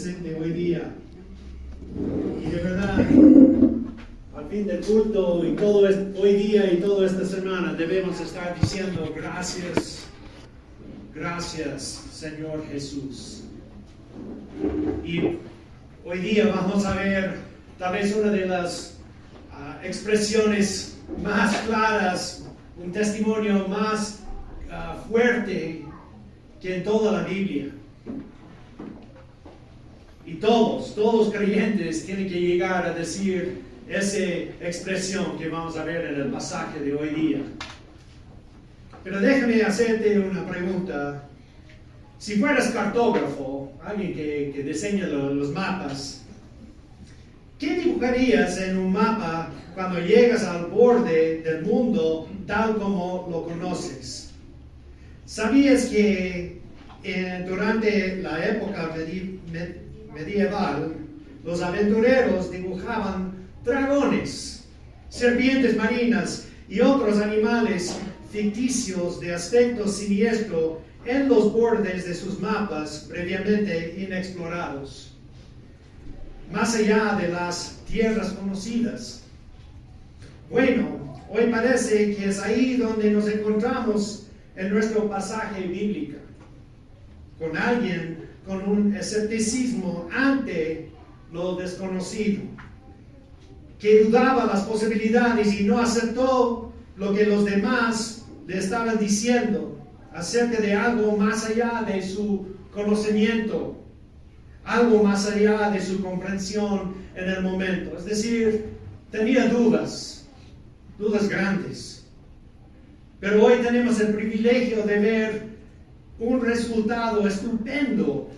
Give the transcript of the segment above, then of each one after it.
presente hoy día. Y de verdad, al fin del culto y todo hoy día y toda esta semana debemos estar diciendo gracias, gracias Señor Jesús. Y hoy día vamos a ver tal vez una de las expresiones más claras, un testimonio más fuerte que en toda la Biblia. Y todos creyentes tienen que llegar a decir esa expresión que vamos a ver en el pasaje de hoy día. Pero déjame hacerte una pregunta. Si fueras cartógrafo, alguien que diseña los mapas, ¿qué dibujarías en un mapa cuando llegas al borde del mundo tal como lo conoces? ¿Sabías que durante la época medieval los aventureros dibujaban dragones, serpientes marinas y otros animales ficticios de aspecto siniestro en los bordes de sus mapas previamente inexplorados, más allá de las tierras conocidas? Bueno, hoy parece que es ahí donde nos encontramos en nuestro pasaje bíblico, con alguien con un escepticismo ante lo desconocido, que dudaba las posibilidades y no aceptó lo que los demás le estaban diciendo acerca de algo más allá de su conocimiento, algo más allá de su comprensión en el momento. Es decir, tenía dudas grandes. Pero hoy tenemos el privilegio de ver un resultado estupendo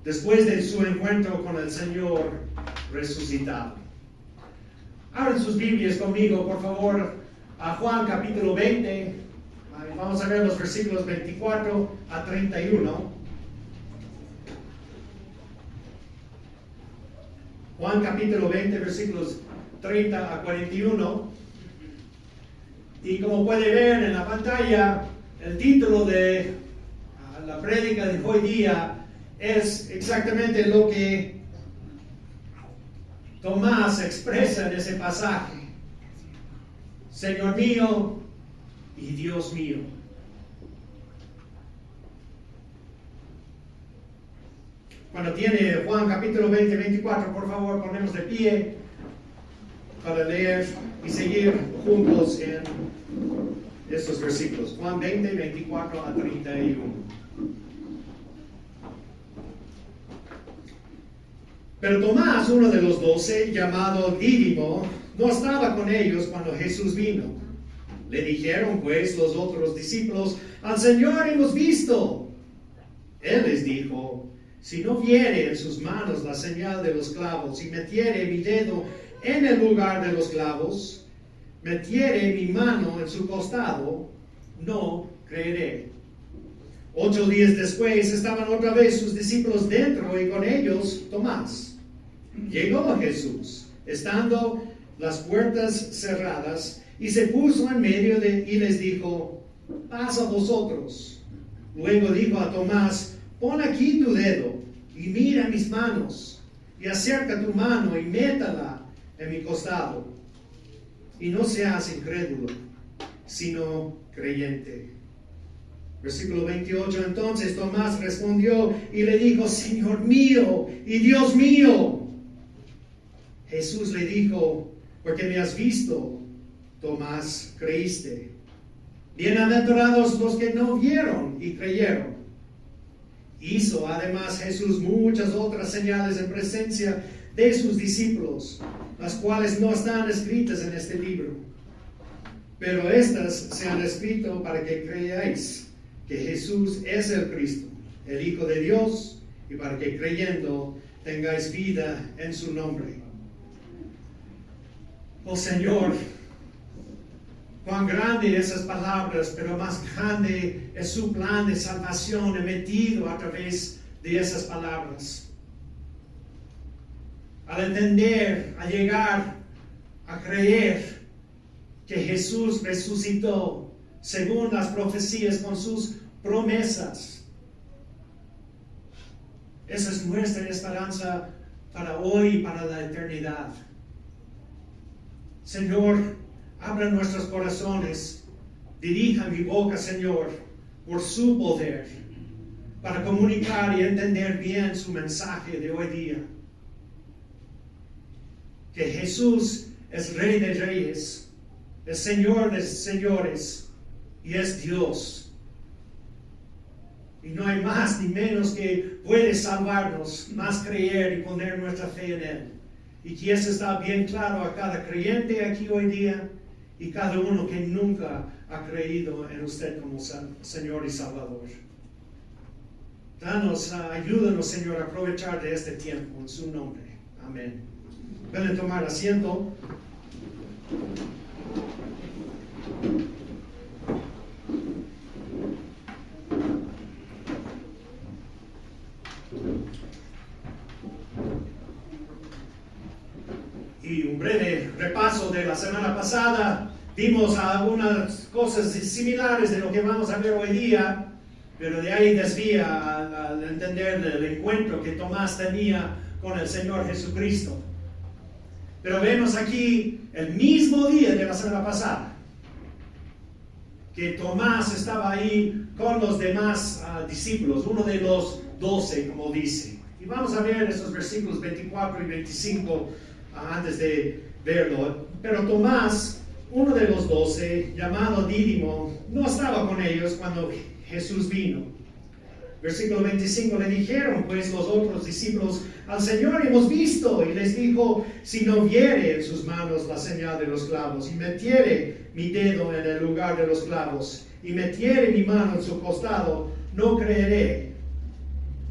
después de su encuentro con el Señor resucitado. Abran sus Biblias conmigo, por favor, a Juan capítulo 20. Vamos a ver los versículos 24 a 31. Juan capítulo 20, versículos 30 a 41. Y como puede ver en la pantalla, el título de la prédica de hoy día es exactamente lo que Tomás expresa en ese pasaje: Señor mío y Dios mío. Cuando tiene Juan capítulo 20, 24, por favor, ponemos de pie para leer y seguir juntos en estos versículos. Juan 20, 24 a 31. Pero Tomás, uno de los 12, llamado Dídimo, no estaba con ellos cuando Jesús vino. Le dijeron pues los otros discípulos: al Señor hemos visto. Él les dijo: si no viere en sus manos la señal de los clavos, y metiere mi dedo en el lugar de los clavos, metiere mi mano en su costado, no creeré. 8 días después estaban otra vez sus discípulos dentro y con ellos Tomás. Llegó a Jesús, estando las puertas cerradas, y se puso en medio y les dijo: paz a vosotros. Luego dijo a Tomás: pon aquí tu dedo y mira mis manos, y acerca tu mano y métala en mi costado, y no seas incrédulo, sino creyente. Versículo 28. Entonces Tomás respondió y le dijo: Señor mío y Dios mío. Jesús le dijo: porque me has visto, Tomás, creíste. Bienaventurados los que no vieron y creyeron. Hizo además Jesús muchas otras señales en presencia de sus discípulos, las cuales no están escritas en este libro. Pero estas se han escrito para que creáis que Jesús es el Cristo, el Hijo de Dios, y para que creyendo tengáis vida en su nombre. Oh Señor, cuán grande esas palabras, pero más grande es su plan de salvación emitido a través de esas palabras. Al entender, a llegar a creer que Jesús resucitó según las profecías, con sus promesas, Esa es nuestra esperanza para hoy y para la eternidad. Señor, abra nuestros corazones, dirija mi boca, Señor, por su poder, para comunicar y entender bien su mensaje de hoy día. Que Jesús es Rey de Reyes, es Señor de Señores y es Dios. Y no hay más ni menos que puede salvarnos, más creer y poner nuestra fe en Él. Y que eso está bien claro a cada creyente aquí hoy día y cada uno que nunca ha creído en usted como Señor y Salvador. Ayúdanos, Señor, a aprovechar de este tiempo en su nombre. Amén. Pueden tomar asiento. Y un breve repaso de la semana pasada. Vimos algunas cosas similares de lo que vamos a ver hoy día, pero de ahí desvía al entender el encuentro que Tomás tenía con el Señor Jesucristo. Pero vemos aquí el mismo día de la semana pasada, que Tomás estaba ahí con los demás discípulos, uno de los 12, como dice. Y vamos a ver esos versículos 24 y 25 antes de verlo. Pero Tomás, uno de los 12, llamado Dídimo, no estaba con ellos cuando Jesús vino. Versículo 25, le dijeron pues los otros discípulos: al Señor hemos visto. Y les dijo: si no viere en sus manos la señal de los clavos, y metiere mi dedo en el lugar de los clavos, y metiere mi mano en su costado, no creeré.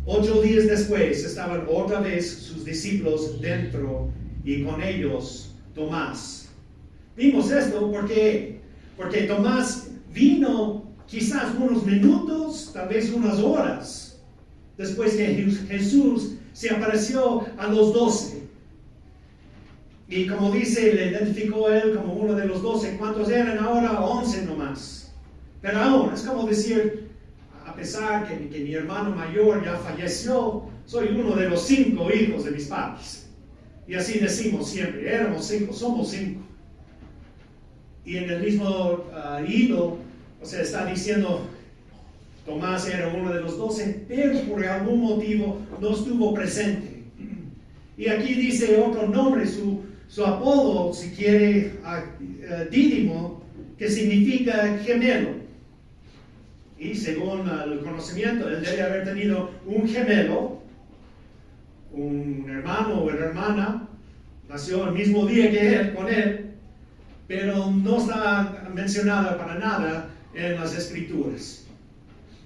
8 días después estaban otra vez sus discípulos dentro, y con ellos Tomás. Vimos esto porque Tomás vino quizás unos minutos, tal vez unas horas, después que Jesús se apareció a los 12. Y como dice, le identificó a él como uno de los 12. ¿Cuántos eran ahora? 11 nomás. Pero aún, es como decir, a pesar que mi hermano mayor ya falleció, soy uno de los 5 hijos de mis padres. Y así decimos siempre, éramos 5, somos 5. Y en el mismo hilo, o sea, está diciendo, Tomás era uno de los 12, pero por algún motivo no estuvo presente. Y aquí dice otro nombre, su apodo, si quiere, Dídimo, que significa gemelo. Y según el conocimiento, él debe haber tenido un gemelo, un hermano o hermana, nació el mismo día que él, con él, pero no está mencionada para nada en las Escrituras.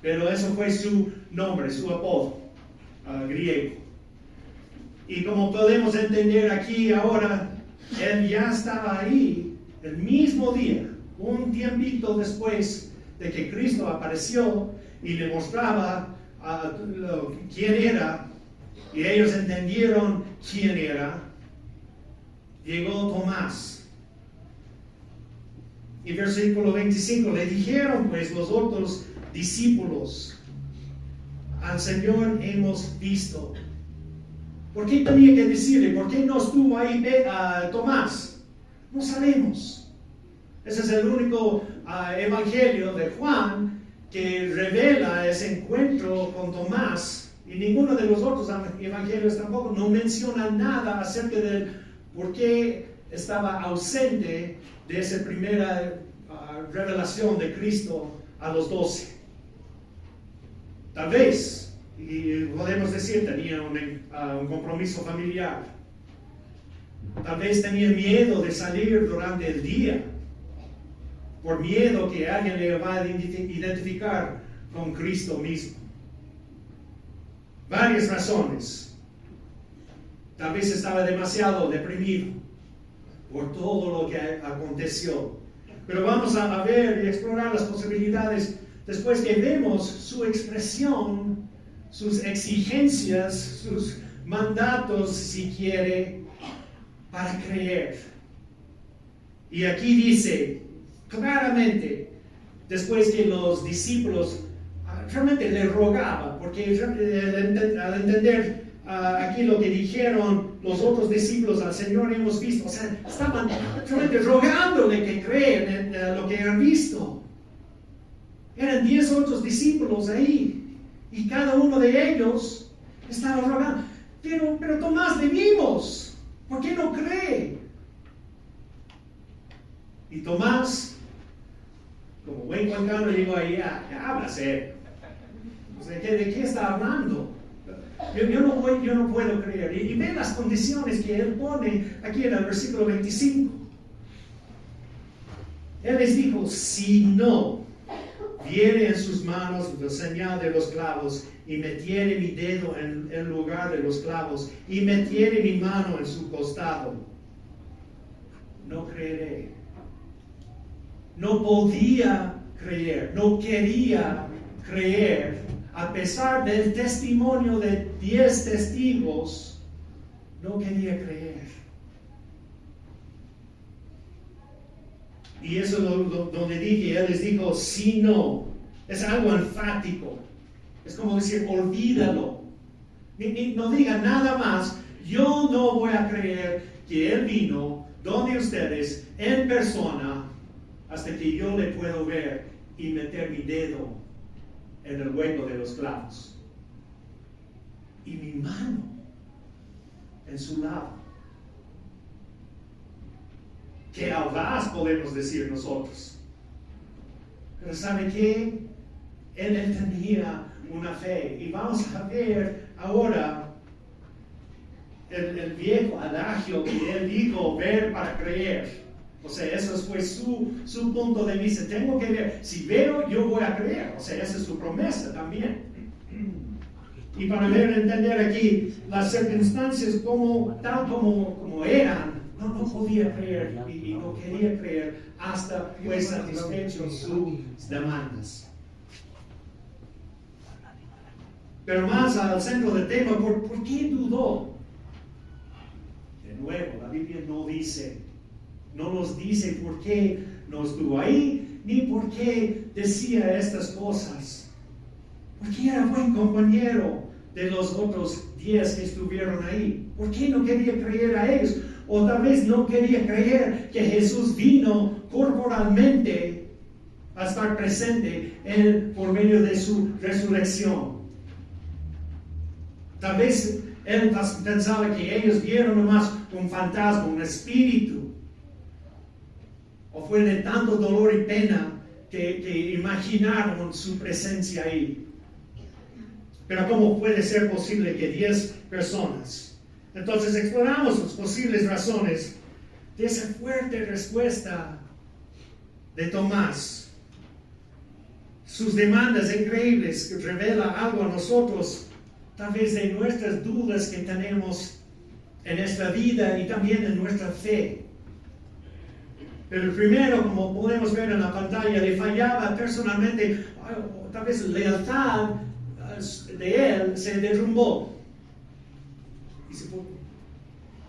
Pero eso fue su nombre, su apodo griego. Y como podemos entender aquí ahora, él ya estaba ahí el mismo día, un tiempito después de que Cristo apareció y le mostraba quién era, y ellos entendieron quién era. Llegó Tomás. Y versículo 25, le dijeron pues los otros discípulos: al Señor hemos visto. ¿Por qué tenía que decirle? ¿Por qué no estuvo ahí Tomás? No sabemos. Ese es el único evangelio de Juan que revela ese encuentro con Tomás. Y ninguno de los otros evangelios tampoco no menciona nada acerca de por qué estaba ausente de esa primera revelación de Cristo a los 12. Tal vez, y podemos decir, tenía un compromiso familiar. Tal vez tenía miedo de salir durante el día, por miedo que alguien le va a identificar con Cristo mismo. Varias razones. Tal vez estaba demasiado deprimido por todo lo que aconteció. Pero vamos a ver y explorar las posibilidades después que vemos su expresión, sus exigencias, sus mandatos, si quiere, para creer. Y aquí dice claramente, después que los discípulos realmente le rogaba, porque al entender aquí lo que dijeron los otros discípulos al Señor hemos visto, o sea, estaban realmente rogándole que crean en lo que han visto. Eran 10 otros discípulos ahí, y cada uno de ellos estaba rogando, pero Tomás, le vimos, ¿por qué no cree? Y Tomás, como buen cuencano, digo ahí, ya háblase. O sea, ¿de qué está hablando? Yo no puedo creer. Y ven las condiciones que él pone aquí en el versículo 25. Él les dijo, si no viere en sus manos la señal de los clavos, y metiere mi dedo en el lugar de los clavos, y metiere mi mano en su costado, no creeré. No podía creer, no quería creer, a pesar del testimonio de 10 testigos, no quería creer. Y eso es donde dije, él les dijo, si no, es algo enfático. Es como decir, olvídalo. No diga nada más, yo no voy a creer que él vino donde ustedes, en persona, hasta que yo le puedo ver y meter mi dedo en el hueco de los clavos. Y mi mano en su lado. Qué audaz podemos decir nosotros. Pero ¿sabe qué? Él tenía una fe. Y vamos a ver ahora el viejo adagio que él dijo, ver para creer. O sea, eso fue su punto de vista. Tengo que ver. Si veo, yo voy a creer. O sea, esa es su promesa también. Y para entender aquí las circunstancias tal como eran, no podía creer y no quería creer hasta fue satisfecho sus demandas. Pero más al centro del tema, ¿por qué dudó? De nuevo, la Biblia no nos dice por qué no estuvo ahí, ni por qué decía estas cosas. Porque era buen compañero de los otros 10 que estuvieron ahí. ¿Por qué no quería creer a ellos? O tal vez no quería creer que Jesús vino corporalmente a estar presente por medio de su resurrección. Tal vez él pensaba que ellos vieron nomás un fantasma, un espíritu. O fue de tanto dolor y pena que imaginaron su presencia ahí. Pero ¿cómo puede ser posible que 10 personas? Entonces exploramos las posibles razones de esa fuerte respuesta de Tomás. Sus demandas increíbles que revelan algo a nosotros, tal vez de nuestras dudas que tenemos en nuestra vida y también en nuestra fe. Pero el primero, como podemos ver en la pantalla, le fallaba personalmente, tal vez la lealtad de él se derrumbó.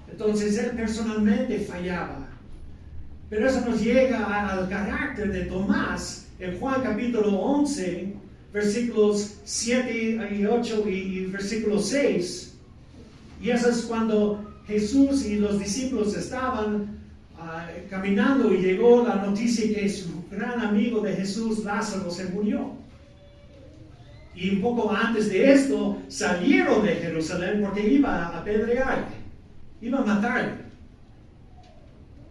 Entonces él personalmente fallaba. Pero eso nos llega al carácter de Tomás en Juan capítulo 11, versículos 7 y 8 y versículo 6. Y eso es cuando Jesús y los discípulos estaban caminando y llegó la noticia que su gran amigo de Jesús, Lázaro, se murió. Y un poco antes de esto salieron de Jerusalén porque iba a apedrearle, iba a matarle.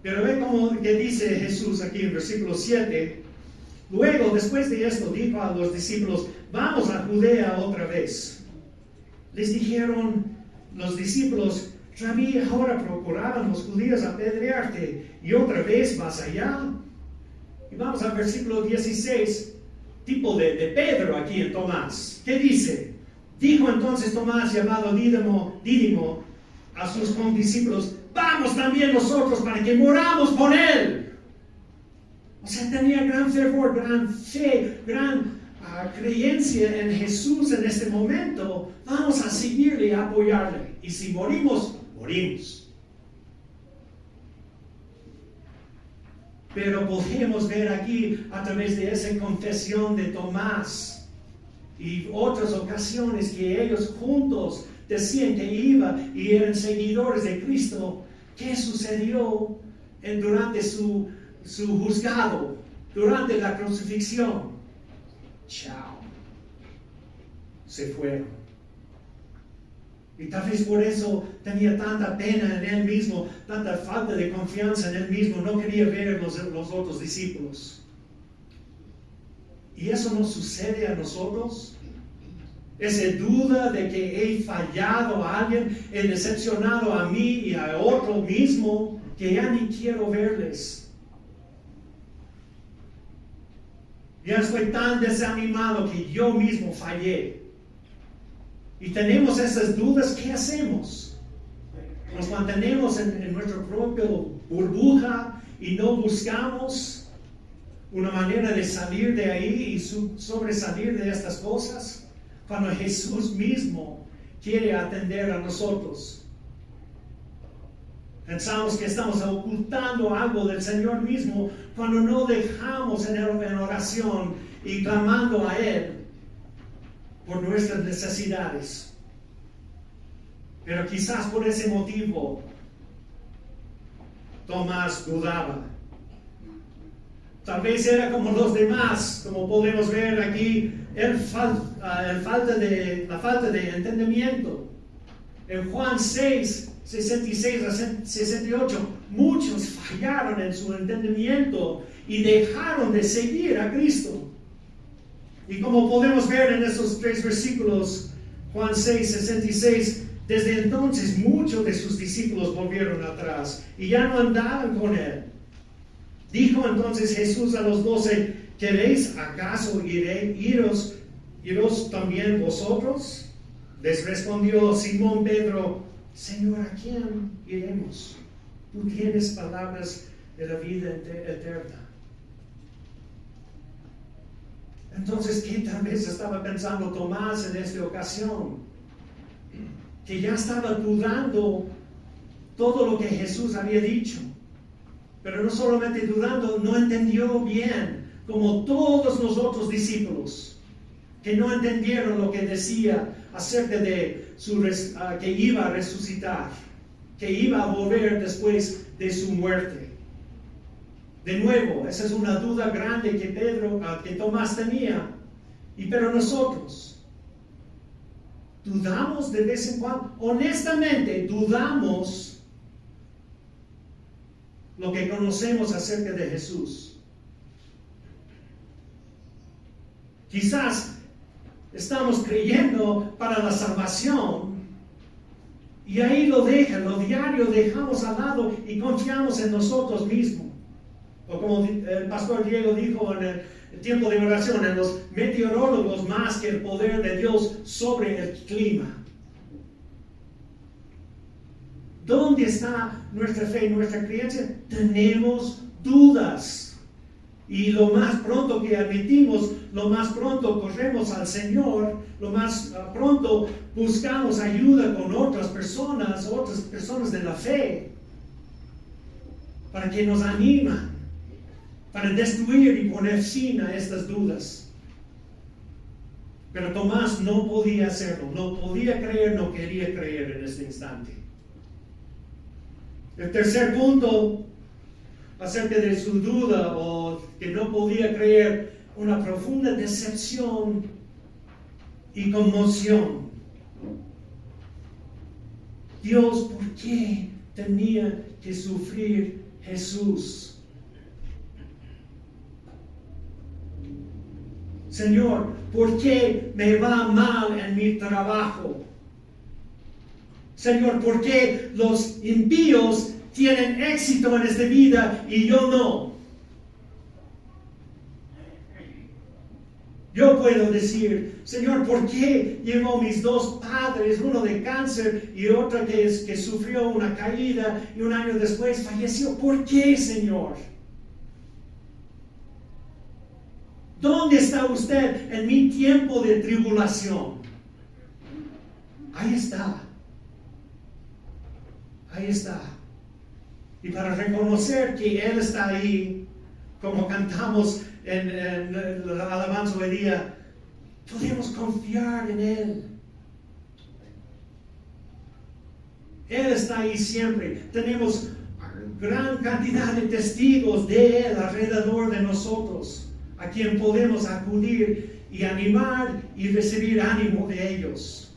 Pero ve como que dice Jesús aquí en versículo 7. Luego, después de esto, dijo a los discípulos, vamos a Judea otra vez. Les dijeron los discípulos, Rabí, ahora procuraban los judíos apedrearte, y otra vez vas allá. Y vamos al versículo 16, tipo de Pedro aquí en Tomás. ¿Qué dice? Dijo entonces Tomás, llamado Dídimo, a sus condiscípulos, vamos también nosotros para que moramos con él. O sea, tenía gran fervor, gran fe, gran creencia en Jesús en este momento. Vamos a seguirle y apoyarle. Y si morimos, morimos. Pero podemos ver aquí a través de esa confesión de Tomás y otras ocasiones que ellos juntos decían que iban y eran seguidores de Cristo, ¿qué sucedió durante su juzgado, durante la crucifixión? Chao. Se fueron. Y tal vez por eso tenía tanta pena en él mismo, tanta falta de confianza en él mismo, no quería ver los otros discípulos. ¿Y eso no sucede a nosotros? Esa duda de que he fallado a alguien, he decepcionado a mí y a otro mismo, que ya ni quiero verles. Ya estoy tan desanimado que yo mismo fallé. Y tenemos esas dudas, ¿qué hacemos? Nos mantenemos en nuestra propia burbuja y no buscamos una manera de salir de ahí y sobresalir de estas cosas, cuando Jesús mismo quiere atender a nosotros. Pensamos que estamos ocultando algo del Señor mismo cuando no dejamos en oración y clamando a Él por nuestras necesidades. Pero quizás por ese motivo Tomás dudaba. Tal vez era como los demás, como podemos ver aquí, la falta de entendimiento. En Juan 6, 66 a 68, muchos fallaron en su entendimiento y dejaron de seguir a Cristo. Y como podemos ver en esos 3 versículos, Juan 6, 66, desde entonces muchos de sus discípulos volvieron atrás y ya no andaban con él. Dijo entonces Jesús a los 12, ¿queréis acaso iros también vosotros? Les respondió Simón Pedro, Señor, ¿a quién iremos? Tú tienes palabras de la vida eterna. Entonces, ¿qué tal vez estaba pensando Tomás en esta ocasión? Que ya estaba dudando todo lo que Jesús había dicho. Pero no solamente dudando, no entendió bien, como todos los otros discípulos, que no entendieron lo que decía acerca de que iba a resucitar, que iba a volver después de su muerte. De nuevo, esa es una duda grande que Tomás tenía. Pero nosotros, ¿dudamos de vez en cuando? Honestamente, ¿dudamos lo que conocemos acerca de Jesús? Quizás estamos creyendo para la salvación y ahí lo diario dejamos al lado y confiamos en nosotros mismos. O como el pastor Diego dijo en el tiempo de oración, en los meteorólogos más que el poder de Dios sobre el clima. ¿Dónde está nuestra fe y nuestra creencia? Tenemos dudas. Y lo más pronto que admitimos, lo más pronto corremos al Señor, lo más pronto buscamos ayuda con otras personas de la fe, para que nos animen, para destruir y poner fin a estas dudas. Pero Tomás no podía hacerlo, no podía creer, no quería creer en este instante. El tercer punto acerca de su duda o que no podía creer, una profunda decepción y conmoción. Dios, ¿por qué tenía que sufrir Jesús? Señor, ¿por qué me va mal en mi trabajo? Señor, ¿por qué los impíos tienen éxito en esta vida y yo no? Yo puedo decir, Señor, ¿por qué llevo mis 2 padres, uno de cáncer y otro que sufrió una caída y un año después falleció? ¿Por qué, Señor? ¿Dónde está usted en mi tiempo de tribulación? Ahí está. Ahí está. Y para reconocer que Él está ahí, como cantamos en la alabanza hoy día, Podemos confiar en Él. Él está ahí siempre. Tenemos gran cantidad de testigos de Él alrededor de nosotros, a quien podemos acudir y animar y recibir ánimo de ellos.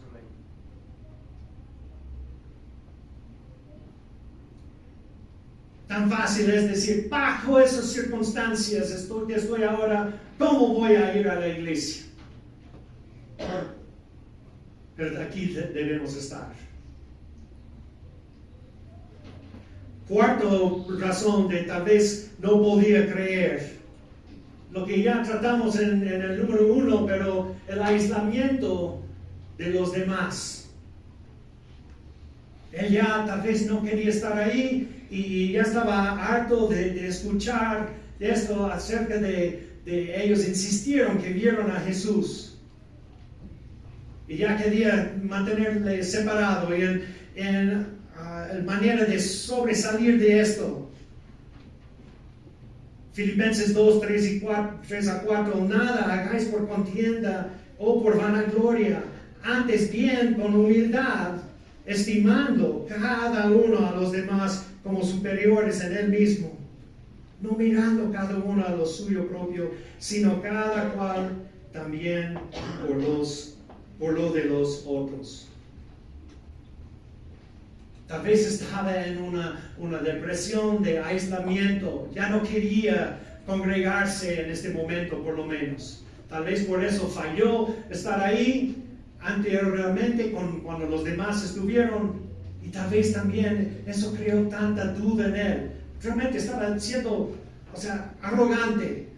Tan fácil es decir, bajo esas circunstancias estoy ahora, ¿cómo voy a ir a la iglesia? Pero aquí debemos estar. Cuarto razón de tal vez no podía creer. Lo que ya tratamos en el número 1, pero el aislamiento de los demás. Él ya tal vez no quería estar ahí y ya estaba harto de escuchar esto acerca de ellos. Insistieron que vieron a Jesús. Y ya quería mantenerle separado y en manera de sobresalir de esto. Filipenses 2, 3 a 4, nada hagáis por contienda o por vanagloria, antes bien con humildad, estimando cada uno a los demás como superiores en él mismo, no mirando cada uno a lo suyo propio, sino cada cual también por lo de los otros. Tal vez estaba en una depresión de aislamiento. Ya no quería congregarse en este momento, por lo menos. Tal vez por eso falló estar ahí anteriormente cuando los demás estuvieron. Y tal vez también eso creó tanta duda en él. Realmente estaba siendo, arrogante,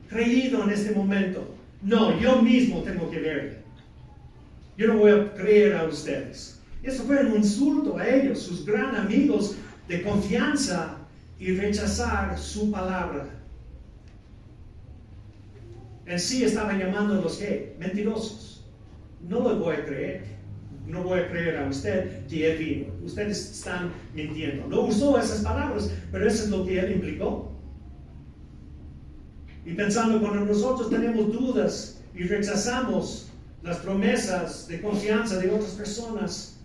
creído en este momento. No, yo mismo tengo que verle. Yo no voy a creer a ustedes. Eso fue un insulto a ellos, sus gran amigos de confianza, y rechazar su palabra. En sí estaba llamándolos ¿qué? Mentirosos. No les voy a creer. No voy a creer a usted que él vino. Ustedes están mintiendo. No usó esas palabras, pero eso es lo que él implicó. Y pensando, cuando nosotros tenemos dudas y rechazamos las promesas de confianza de otras personas,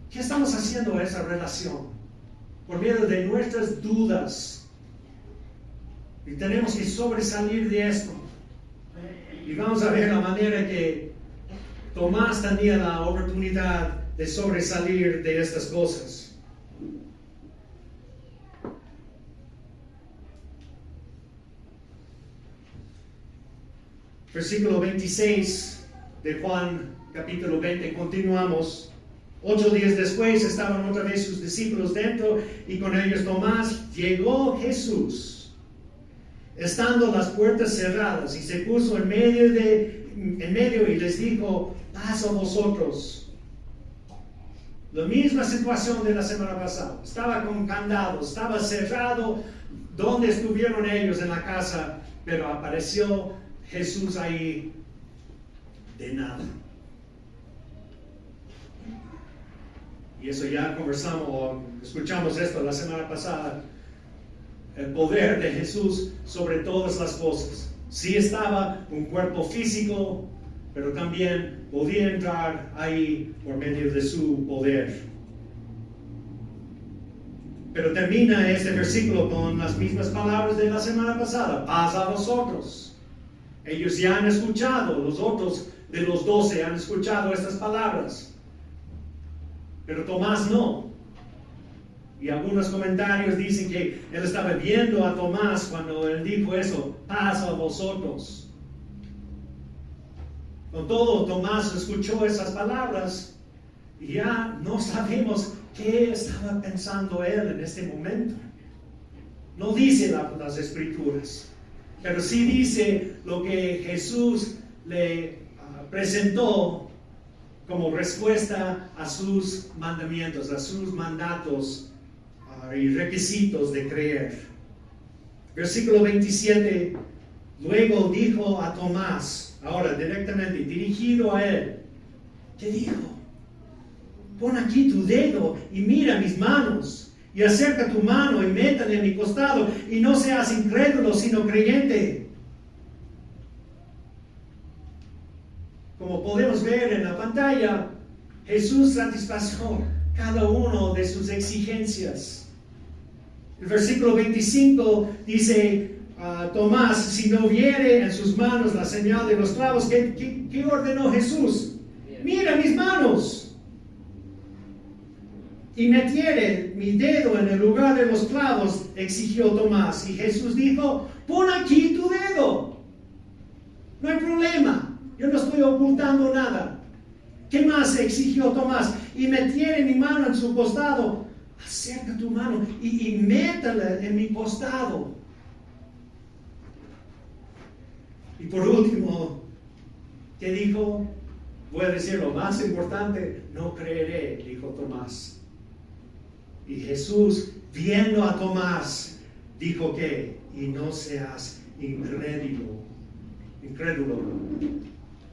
¿qué estamos haciendo a esa relación? Por medio de nuestras dudas. Y tenemos que sobresalir de esto. Y vamos a ver la manera que Tomás tenía la oportunidad de sobresalir de estas cosas. Versículo 26 de Juan, capítulo 20, continuamos. 8 días después estaban otra vez sus discípulos dentro y con ellos Tomás. Llegó Jesús, estando las puertas cerradas, y se puso en medio y les dijo: paz a vosotros. La misma situación de la semana pasada. Estaba con candados, estaba cerrado donde estuvieron ellos en la casa, pero apareció Jesús ahí de nada. Y eso ya conversamos o escuchamos esto la semana pasada. El poder de Jesús sobre todas las cosas. Sí estaba un cuerpo físico, pero también podía entrar ahí por medio de su poder. Pero termina este versículo con las mismas palabras de la semana pasada: paz a vosotros. Ellos ya han escuchado, los otros de los 12 han escuchado estas palabras. Pero Tomás no. Y algunos comentarios dicen que él estaba viendo a Tomás cuando él dijo eso: paz a vosotros. Con todo, Tomás escuchó esas palabras y ya no sabemos qué estaba pensando él en este momento. No dice las escrituras, pero sí dice lo que Jesús le presentó como respuesta a sus mandamientos, a sus mandatos y requisitos de creer. Versículo 27, luego dijo a Tomás, ahora directamente dirigido a él, ¿qué dijo? Pon aquí tu dedo y mira mis manos, y acerca tu mano y métale en mi costado, y no seas incrédulo sino creyente. como podemos ver en la pantalla, Jesús satisfació cada uno de sus exigencias. El versículo 25 dice, Tomás, si no viere en sus manos la señal de los clavos, ¿qué ordenó Jesús? Mira mis manos. Y metiere mi dedo en el lugar de los clavos, exigió Tomás. Y Jesús dijo, pon aquí tu dedo. No hay problema. Yo no estoy ocultando nada. ¿Qué más exigió Tomás? Y metiere mi mano en su costado. Acerca tu mano y métala en mi costado. Y por último, ¿qué dijo? Voy a decir lo más importante, no creeré, dijo Tomás. Y Jesús, viendo a Tomás, dijo que, y no seas incrédulo,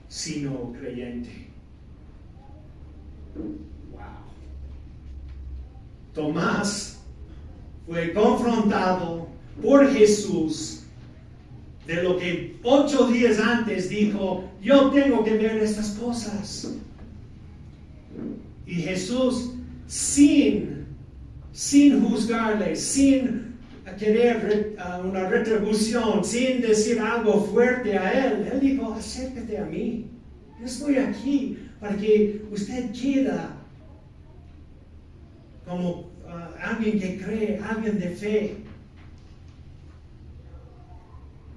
sino creyente. Wow. Tomás fue confrontado por Jesús de lo que 8 días antes dijo, yo tengo que ver estas cosas. Y Jesús, sin juzgarle, sin querer una retribución, sin decir algo fuerte a él dijo, acércate a mí. Yo estoy aquí para que usted quede como alguien que cree, alguien de fe.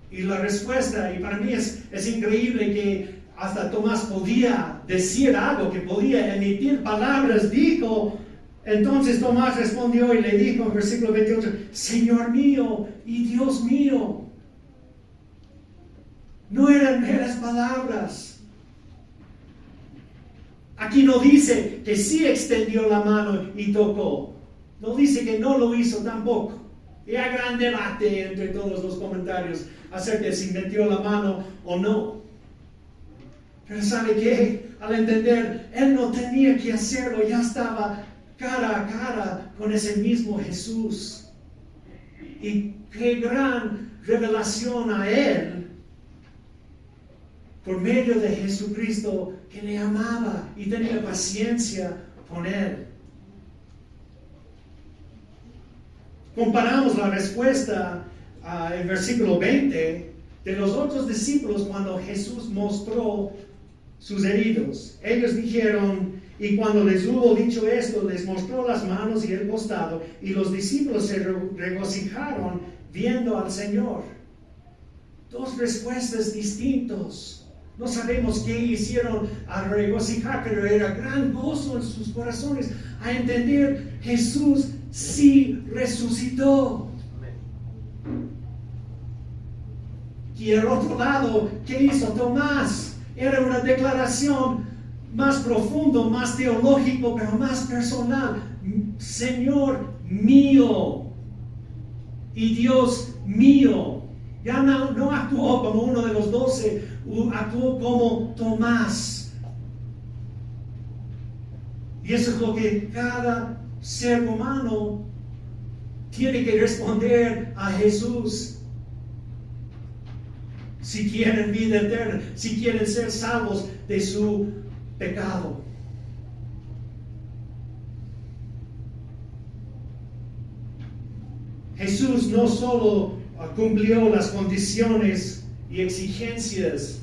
Y la respuesta, y para mí es increíble que hasta Tomás podía decir algo, que podía emitir palabras, dijo. Entonces Tomás respondió y le dijo en versículo 28, Señor mío y Dios mío. No eran meras palabras. Aquí no dice que sí extendió la mano y tocó. No dice que no lo hizo tampoco. Y hay gran debate entre todos los comentarios acerca de si metió la mano o no. Pero ¿sabe qué? Al entender, él no tenía que hacerlo, ya estaba cara a cara con ese mismo Jesús. Y qué gran revelación a él por medio de Jesucristo, que le amaba y tenía paciencia con él. Comparamos la respuesta en versículo 20 de los otros discípulos cuando Jesús mostró sus heridos. Ellos dijeron, y cuando les hubo dicho esto, les mostró las manos y el costado, y los discípulos se regocijaron viendo al Señor. Dos respuestas distintas. No sabemos qué hicieron al regocijar, pero era gran gozo en sus corazones a entender Jesús sí resucitó. Y al otro lado, ¿qué hizo Tomás? Era una declaración más profundo, más teológico, pero más personal. Señor mío y Dios mío. Ya no actuó como uno de los 12, actuó como Tomás. Y eso es lo que cada ser humano tiene que responder a Jesús. Si quieren vida eterna, si quieren ser salvos de su pecado. Jesús no solo cumplió las condiciones y exigencias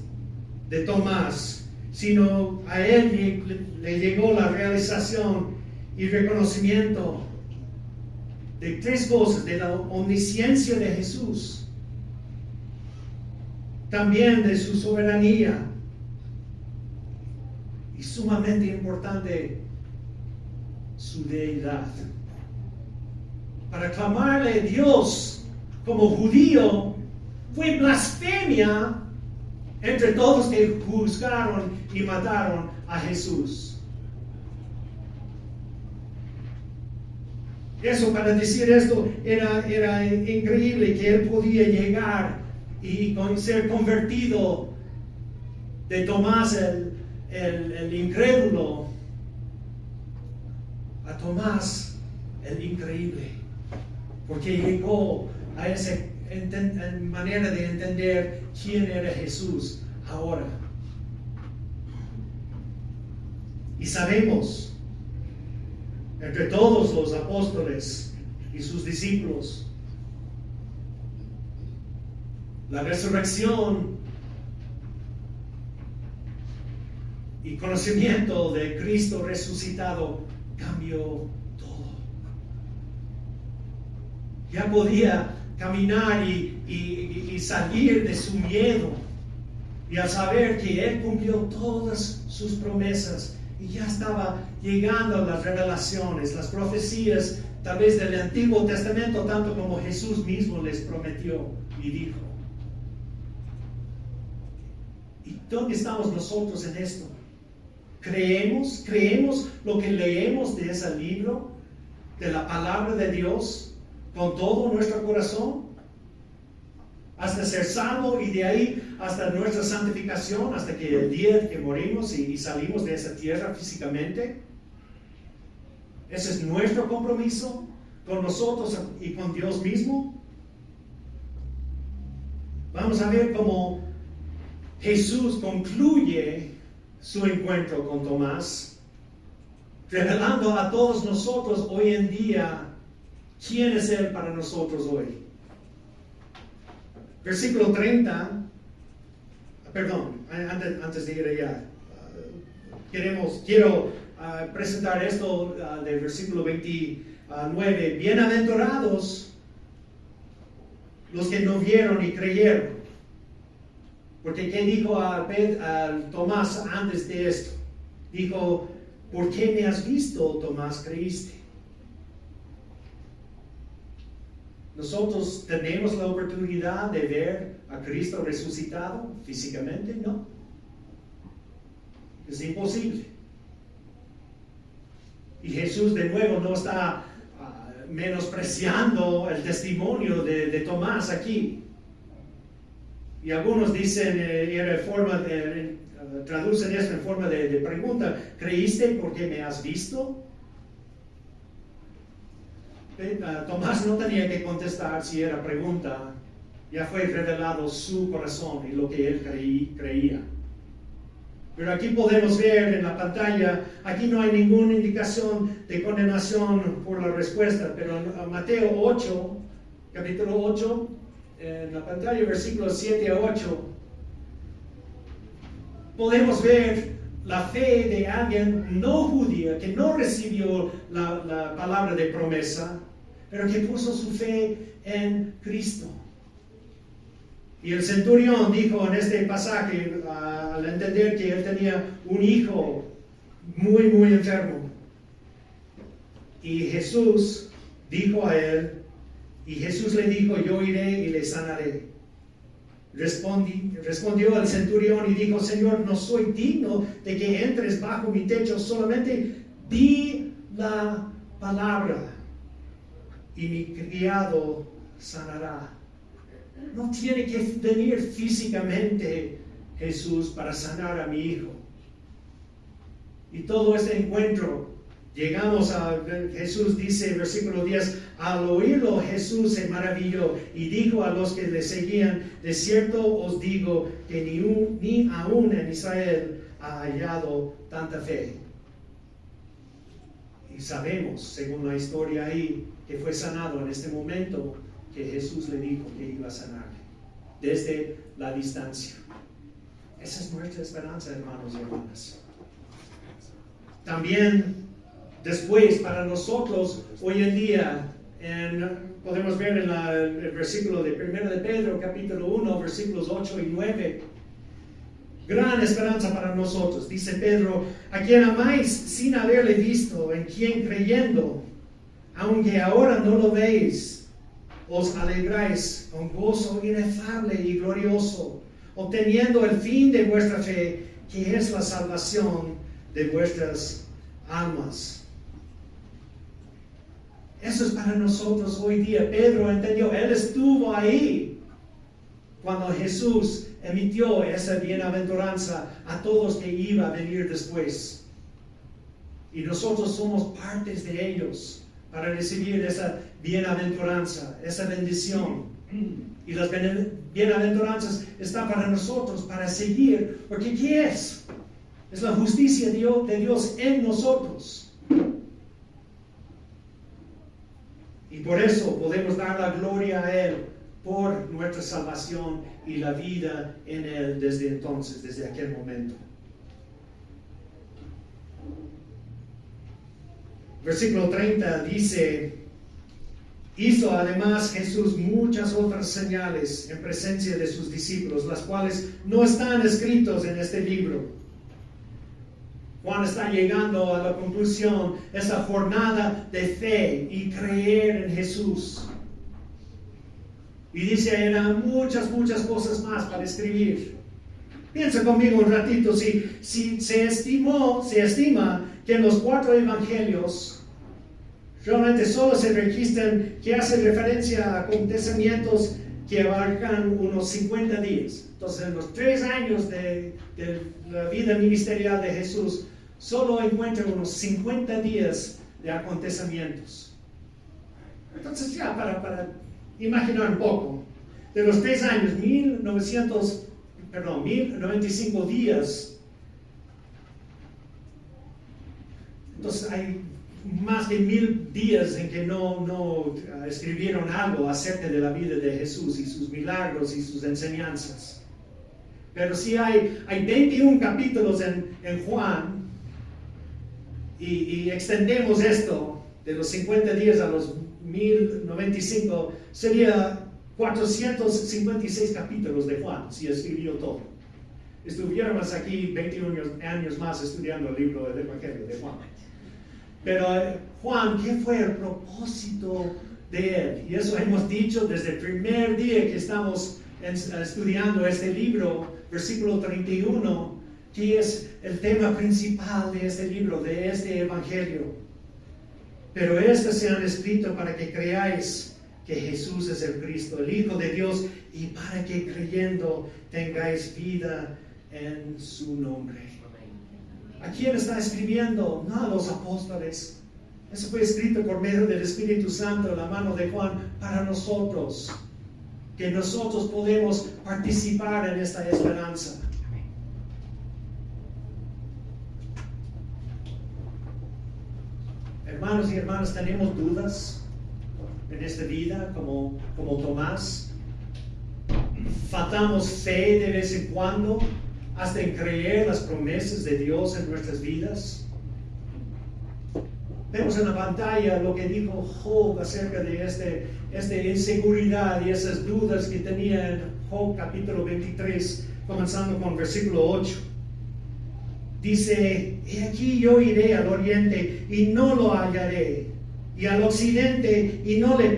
de Tomás, sino a él le llegó la realización y reconocimiento de 3 cosas: de la omnisciencia de Jesús, también de su soberanía, y sumamente importante, su deidad. Para clamarle a Dios como judío fue blasfemia entre todos que juzgaron y mataron a Jesús. Eso, para decir esto, era increíble que él podía llegar y ser convertido de Tomás el incrédulo a Tomás el increíble, porque llegó a esa manera de entender quién era Jesús ahora. Y sabemos, entre todos los apóstoles y sus discípulos, la resurrección y conocimiento de Cristo resucitado cambió todo. Ya podía caminar y salir de su miedo, y al saber que Él cumplió todas sus promesas y ya estaba llegando las revelaciones, las profecías, tal vez del Antiguo Testamento, tanto como Jesús mismo les prometió y dijo. ¿Y dónde estamos nosotros en esto? ¿Creemos lo que leemos de ese libro, de la palabra de Dios, con todo nuestro corazón? Hasta ser salvo y de ahí hasta nuestra santificación, hasta que el día que morimos y salimos de esa tierra físicamente. Ese es nuestro compromiso con nosotros y con Dios mismo. Vamos a ver cómo Jesús concluye su encuentro con Tomás, revelando a todos nosotros hoy en día quién es Él para nosotros hoy. Versículo 30, antes de ir allá, quiero presentar esto del versículo 29. Bienaventurados los que no vieron y creyeron. Porque ¿qué dijo a Tomás antes de esto? Dijo, ¿por qué me has visto, Tomás, creíste? ¿Nosotros tenemos la oportunidad de ver a Cristo resucitado físicamente? No. Es imposible. Y Jesús de nuevo no está menospreciando el testimonio de Tomás aquí. Y algunos dicen, traducen esto en forma de pregunta, ¿creíste porque me has visto? Tomás no tenía que contestar si era pregunta, ya fue revelado su corazón y lo que él creía. Pero aquí podemos ver en la pantalla, aquí no hay ninguna indicación de condenación por la respuesta, pero en Mateo 8, capítulo 8, en la pantalla, versículos 7 a 8, podemos ver la fe de alguien no judía, que no recibió la palabra de promesa, pero que puso su fe en Cristo. Y el centurión dijo en este pasaje, al entender que él tenía un hijo muy, muy enfermo, y Jesús dijo a él, y Jesús le dijo, yo iré y le sanaré. Respondió el centurión y dijo, Señor, no soy digno de que entres bajo mi techo, solamente di la palabra y mi criado sanará. No tiene que venir físicamente Jesús para sanar a mi hijo. Y todo este encuentro, llegamos a Jesús dice, versículo 10, al oírlo Jesús se maravilló y dijo a los que le seguían, de cierto os digo que ni aún en Israel ha hallado tanta fe. Y sabemos, según la historia ahí, que fue sanado en este momento que Jesús le dijo que iba a sanarle, desde la distancia. Esa es nuestra esperanza, hermanos y hermanas. También después, para nosotros, hoy en día, podemos ver en el versículo de 1 de Pedro, capítulo 1, versículos 8 y 9, gran esperanza para nosotros. Dice Pedro, a quien amáis sin haberle visto, en quien creyendo, aunque ahora no lo veis, os alegráis con gozo inefable y glorioso, obteniendo el fin de vuestra fe, que es la salvación de vuestras almas. Eso es para nosotros hoy día. Pedro entendió, él estuvo ahí cuando Jesús emitió esa bienaventuranza a todos que iba a venir después. Y nosotros somos partes de ellos para recibir esa bienaventuranza, esa bendición. Y las bienaventuranzas están para nosotros, para seguir, porque ¿qué es? Es la justicia de Dios en nosotros. Y por eso podemos dar la gloria a Él por nuestra salvación y la vida en Él desde entonces, desde aquel momento. Versículo 30 dice: hizo además Jesús muchas otras señales en presencia de sus discípulos, las cuales no están escritas en este libro. Juan está llegando a la conclusión, esa jornada de fe y creer en Jesús. Y dice, eran muchas cosas más para escribir. Piensa conmigo un ratito, si se estima que en los 4 evangelios realmente solo se registran que hacen referencia a acontecimientos que abarcan unos 50 días. Entonces, en los 3 años de la vida ministerial de Jesús, solo encuentran unos 50 días de acontecimientos. Entonces, ya para imaginar un poco, de los 3 años, 1095 días, entonces hay más de 1000 días en que no escribieron algo acerca de la vida de Jesús y sus milagros y sus enseñanzas. Pero sí hay 21 capítulos en Juan, y extendemos esto de los 50 días a los 1095, sería 456 capítulos de Juan, si escribió todo. Estuviéramos aquí 21 años más estudiando el libro del Evangelio de Juan. Pero Juan, ¿qué fue el propósito de él? Y eso hemos dicho desde el primer día que estamos estudiando este libro, versículo 31, que es el tema principal de este libro, de este Evangelio. Pero estos se han escrito para que creáis que Jesús es el Cristo, el Hijo de Dios, y para que creyendo tengáis vida en su nombre. ¿A quién está escribiendo? No a los apóstoles. Eso fue escrito por medio del Espíritu Santo, la mano de Juan, para nosotros. Que nosotros podemos participar en esta esperanza. Hermanos y hermanas, ¿tenemos dudas en esta vida como Tomás? ¿Faltamos fe de vez en cuando hasta en creer las promesas de Dios en nuestras vidas? Vemos en la pantalla lo que dijo Job acerca de esta inseguridad y esas dudas que tenía en Job capítulo 23, comenzando con versículo 8. Dice, he aquí yo iré al oriente y no lo hallaré, y al occidente y no le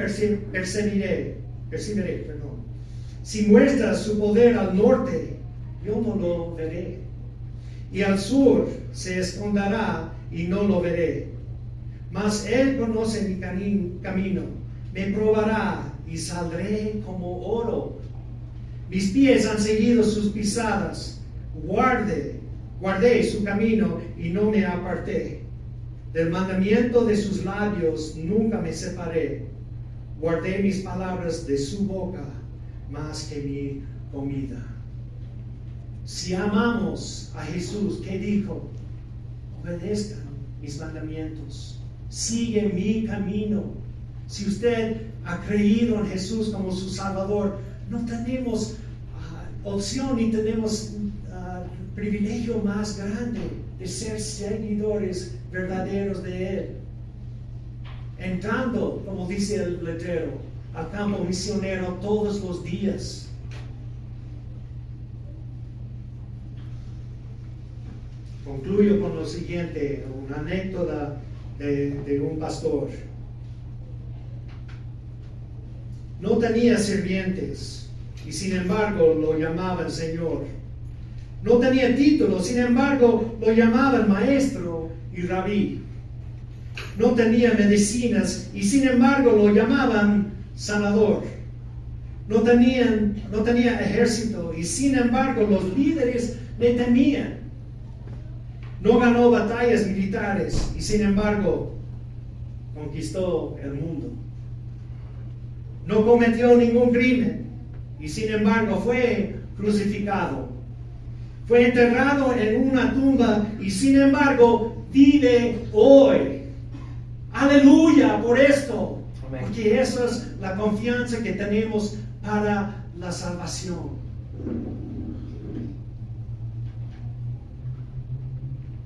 percibiré. Si muestra su poder al norte, yo no lo veré, y al sur se esconderá y no lo veré. Mas él conoce mi camino, me probará y saldré como oro. Mis pies han seguido sus pisadas, guardé su camino y no me aparté. Del mandamiento de sus labios nunca me separé. Guardé mis palabras de su boca más que mi comida. Si amamos a Jesús, ¿qué dijo? Obedezcan mis mandamientos. Sigue mi camino. Si usted ha creído en Jesús como su Salvador, no tenemos opción ni tenemos privilegio más grande de ser seguidores verdaderos de Él. Entrando, como dice el letrero, al campo misionero todos los días. Concluyo con lo siguiente, una anécdota de un pastor. No tenía sirvientes y sin embargo lo llamaban Señor. No tenía título, sin embargo lo llamaban maestro y rabí. No tenía medicinas y sin embargo lo llamaban sanador. No tenía ejército y sin embargo los líderes le temían. No ganó batallas militares y sin embargo conquistó el mundo. No cometió ningún crimen y sin embargo fue crucificado. Fue enterrado en una tumba y sin embargo vive hoy. Aleluya por esto. Amén. Porque esa es la confianza que tenemos para la salvación.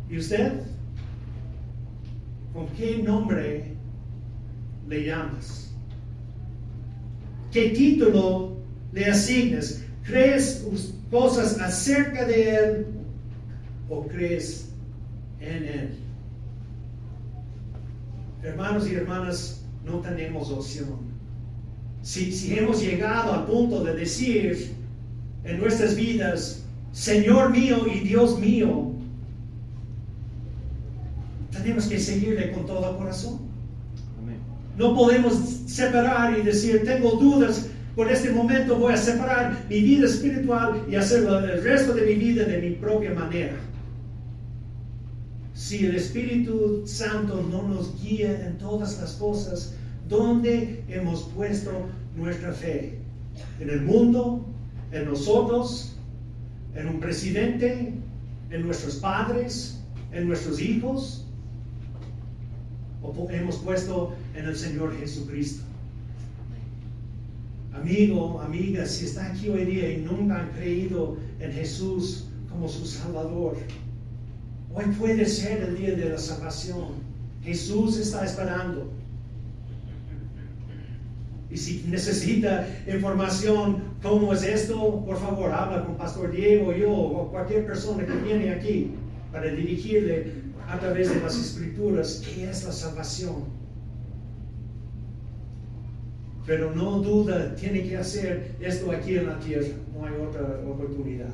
¿Y usted? ¿Con qué nombre le llamas? ¿Qué título le asignas? ¿Crees cosas acerca de Él o crees en Él? Hermanos y hermanas, no tenemos opción. Si hemos llegado al punto de decir en nuestras vidas, Señor mío y Dios mío, tenemos que seguirle con todo corazón. Amén. No podemos separar y decir, tengo dudas, por este momento voy a separar mi vida espiritual y hacer el resto de mi vida de mi propia manera. Si el Espíritu Santo no nos guía en todas las cosas, ¿dónde hemos puesto nuestra fe? ¿En el mundo? ¿En nosotros? ¿En un presidente? ¿En nuestros padres? ¿En nuestros hijos? ¿O hemos puesto en el Señor Jesucristo? Amigo, amiga, si está aquí hoy día y nunca han creído en Jesús como su Salvador, hoy puede ser el día de la salvación. Jesús está esperando. Y si necesita información cómo es esto, por favor, habla con Pastor Diego, yo o cualquier persona que viene aquí para dirigirle a través de las Escrituras qué es la salvación. Pero no duda, tiene que hacer esto aquí en la tierra, no hay otra oportunidad.